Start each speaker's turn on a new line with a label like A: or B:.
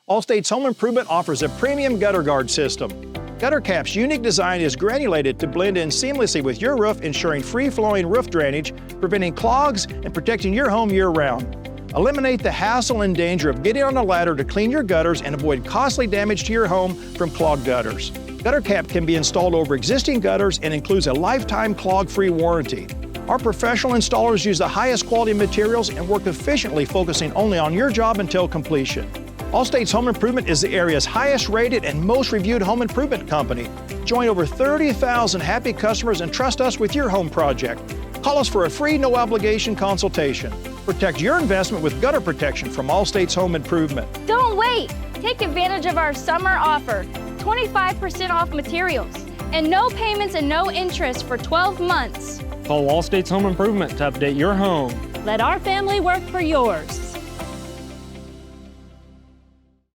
A: Allstate's Home Improvement offers a premium gutter guard system. Gutter Cap's unique design is granulated to blend in seamlessly with your roof, ensuring free-flowing roof drainage, preventing clogs, and protecting your home year-round. Eliminate the hassle and danger of getting on a ladder to clean your gutters and avoid costly damage to your home from clogged gutters. Gutter Cap can be installed over existing gutters and includes a lifetime clog-free warranty. Our professional installers use the highest quality materials and work efficiently, focusing only on your job until completion. Allstate's Home Improvement is the area's highest rated and most reviewed home improvement company. Join over 30,000 happy customers and trust us with your home project. Call us for a free, no-obligation consultation. Protect your investment with gutter protection from Allstate's Home Improvement.
B: Don't wait! Take advantage of our summer offer. 25% off materials and no payments and no interest for 12 months.
C: Call Allstate's Home Improvement to update your home.
D: Let our family work for yours.